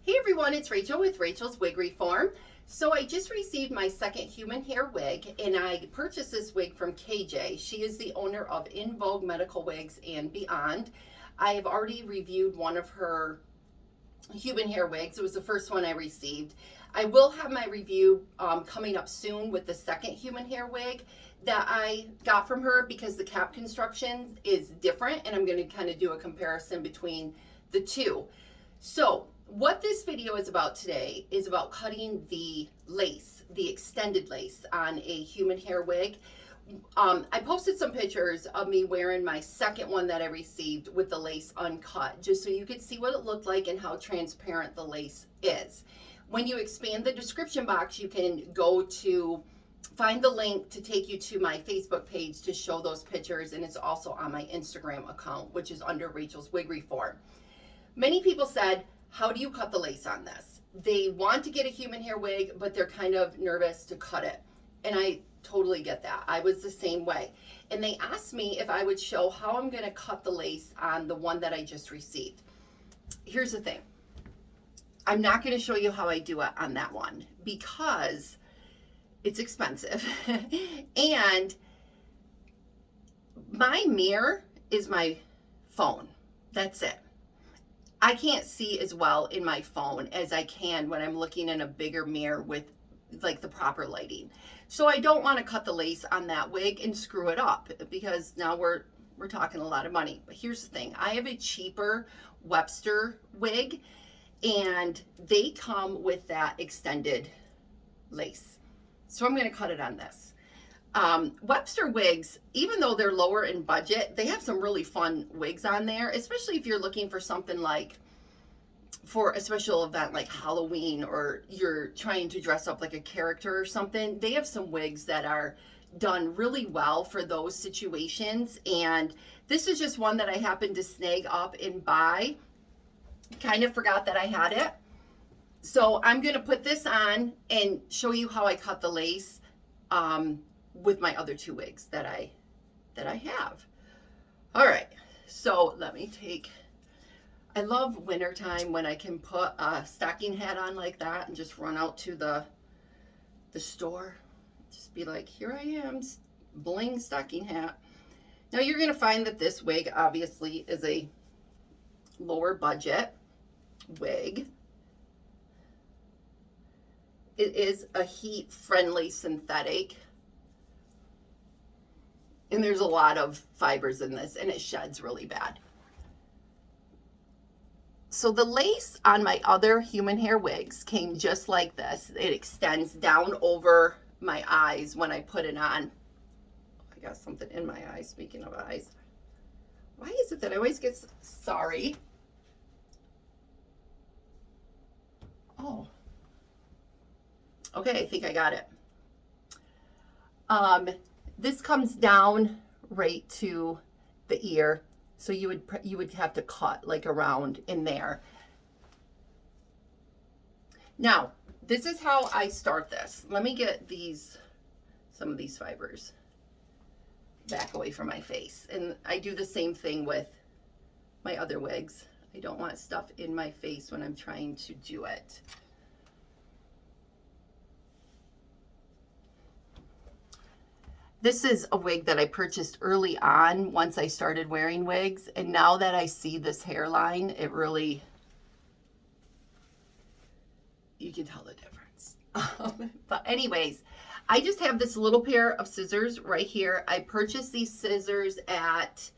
Hey everyone, it's Rachel with Rachel's Wig Reform. So I just received my second human hair wig, and I purchased this wig from KJ. She is the owner of In Vogue Medical Wigs and Beyond. I have already reviewed one of her human hair wigs. It was the first one I received. I will have my review coming up soon with the second human hair wig that I got from her, because the cap construction is different, and I'm going to kind of do a comparison between the two. So what this video is about today is about cutting the lace, the extended lace on a human hair wig. I posted some pictures of me wearing my second one that I received with the lace uncut, just so you could see what it looked like and how transparent the lace is. When you expand the description box, you can go to find the link to take you to my Facebook page to show those pictures, and it's also on my Instagram account, which is under Rachel's Wig Reform. Many people said, how do you cut the lace on this? They want to get a human hair wig, but they're kind of nervous to cut it. And I totally get that. I was the same way. And they asked me if I would show how I'm going to cut the lace on the one that I just received. Here's the thing. I'm not going to show you how I do it on that one because it's expensive. And my mirror is my phone. That's it. I can't see as well in my phone as I can when I'm looking in a bigger mirror with like the proper lighting. So I don't want to cut the lace on that wig and screw it up, because now we're talking a lot of money. But here's the thing. I have a cheaper Webster wig, and they come with that extended lace. So I'm going to cut it on this. Webster wigs, even though they're lower in budget, they have some really fun wigs on there, especially if you're looking for something like for a special event like Halloween, or you're trying to dress up like a character or something. They have some wigs that are done really well for those situations, and this is just one that I happened to snag up and buy. Kind of forgot that I had it. So I'm going to put this on and show you how I cut the lace with my other two wigs that I have. All right, so let me take, I love wintertime when I can put a stocking hat on like that and just run out to the store. Just be like, here I am, bling stocking hat. Now you're gonna find that this wig obviously is a lower budget wig. It is a heat friendly synthetic. And there's a lot of fibers in this, and it sheds really bad. So the lace on my other human hair wigs came just like this. It extends down over my eyes when I put it on. I got something in my eye, speaking of eyes. Why is it that I always get, sorry. Oh. Okay, I think I got it. This comes down right to the ear, so you would have to cut like around in there. Now, this is how I start this. Let me get some of these fibers back away from my face. And I do the same thing with my other wigs. I don't want stuff in my face when I'm trying to do it. This is a wig that I purchased early on once I started wearing wigs. And now that I see this hairline, it really, you can tell the difference. But anyways, I just have this little pair of scissors right here. I purchased these scissors at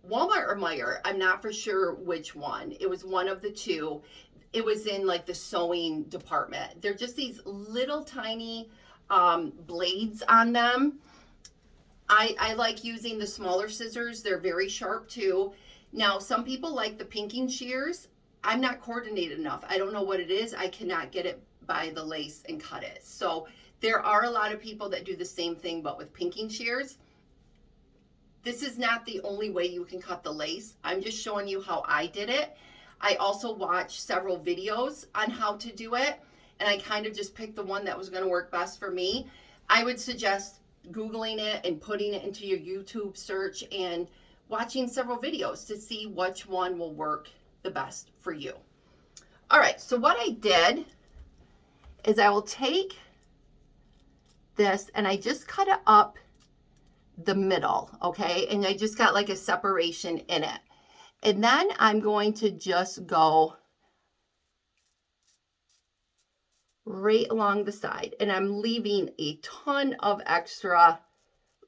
Walmart or Meijer. I'm not for sure which one. It was one of the two. It was in like the sewing department. They're just these little tiny blades on them. I like using the smaller scissors. They're very sharp too. Now, some people like the pinking shears. I'm not coordinated enough. I don't know what it is. I cannot get it by the lace and cut it. So there are a lot of people that do the same thing, but with pinking shears. This is not the only way you can cut the lace. I'm just showing you how I did it. I also watched several videos on how to do it, and I kind of just picked the one that was going to work best for me. I would suggest Googling it and putting it into your YouTube search and watching several videos to see which one will work the best for you. All right, so what I did is I will take this and I just cut it up the middle, okay? And I just got like a separation in it. And then I'm going to just go right along the side, and I'm leaving a ton of extra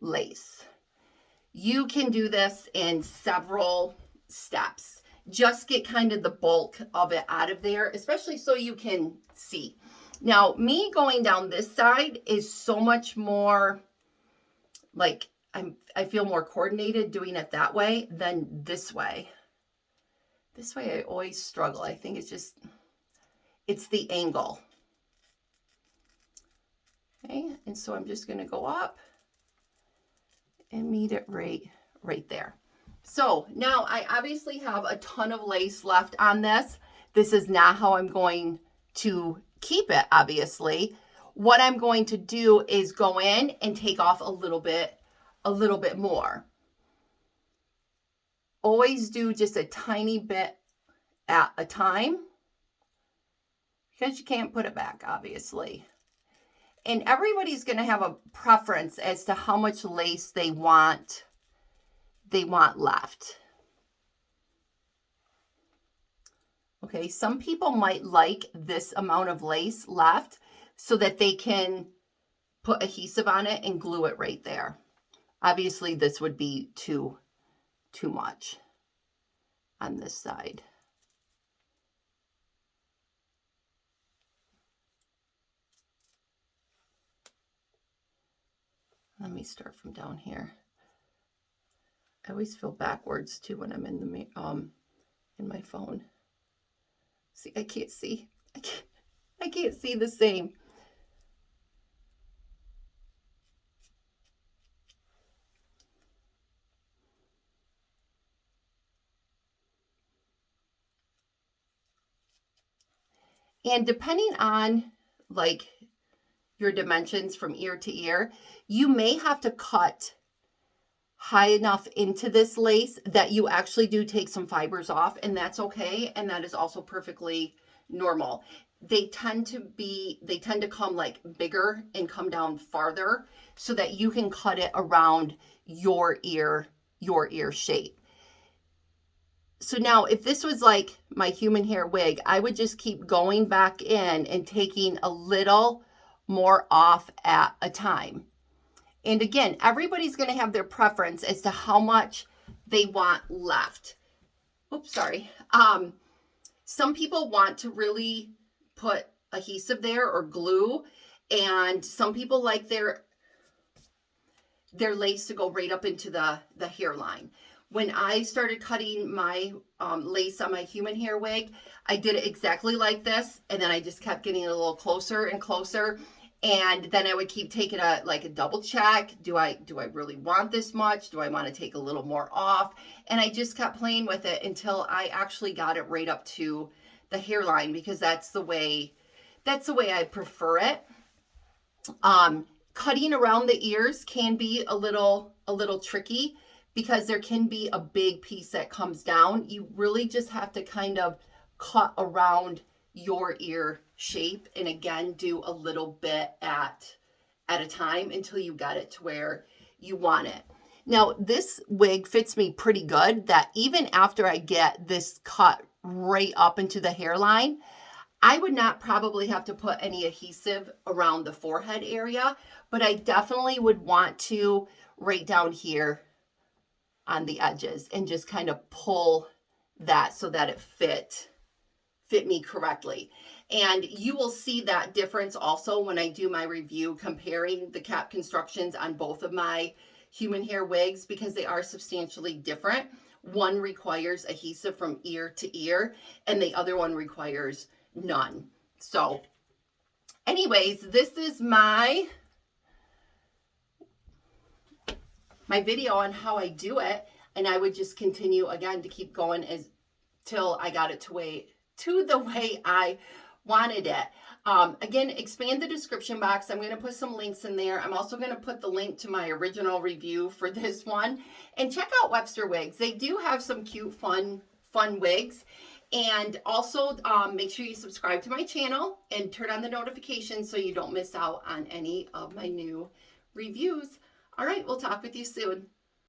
lace. You can do this in several steps. Just get kind of the bulk of it out of there, especially so you can see. Now, me going down this side is so much more like I feel more coordinated doing it that way than this way. This way I always struggle. I think it's the angle. Okay, and so I'm just going to go up and meet it right there. So now I obviously have a ton of lace left on this. This is not how I'm going to keep it, obviously. What I'm going to do is go in and take off a little bit more. Always do just a tiny bit at a time because you can't put it back, obviously. And everybody's going to have a preference as to how much lace they want left. Okay, some people might like this amount of lace left so that they can put adhesive on it and glue it right there. Obviously, this would be too much on this side. Let me start from down here. I always feel backwards too when I'm in my phone. See, I can't see. I can't see the same. And depending on like your dimensions from ear to ear, you may have to cut high enough into this lace that you actually do take some fibers off, and that's okay, and that is also perfectly normal. They tend to come like bigger and come down farther so that you can cut it around your ear shape. So now if this was like my human hair wig, I would just keep going back in and taking a little more off at a time. And again, everybody's going to have their preference as to how much they want left. Oops, sorry. Some people want to really put adhesive there or glue, and some people like their lace to go right up into the hairline. When I started cutting my lace on my human hair wig, I did it exactly like this, and then I just kept getting a little closer and closer. And then I would keep taking a double check. Do I really want this much? Do I want to take a little more off? And I just kept playing with it until I actually got it right up to the hairline, because that's the way I prefer it. Cutting around the ears can be a little tricky because there can be a big piece that comes down. You really just have to kind of cut around your ear shape, and again, do a little bit at a time until you get it to where you want it. Now, this wig fits me pretty good, that even after I get this cut right up into the hairline, I would not probably have to put any adhesive around the forehead area, but I definitely would want to right down here on the edges and just kind of pull that so that it fit me correctly. And you will see that difference also when I do my review comparing the cap constructions on both of my human hair wigs, because they are substantially different. One requires adhesive from ear to ear, and the other one requires none. So anyways, this is my video on how I do it, and I would just continue again to keep going till I got it to the way I wanted it. Again, expand the description box. I'm going to put some links in there. I'm also going to put the link to my original review for this one. And check out Webster Wigs. They do have some cute, fun wigs. And also make sure you subscribe to my channel and turn on the notifications so you don't miss out on any of my new reviews. All right, we'll talk with you soon.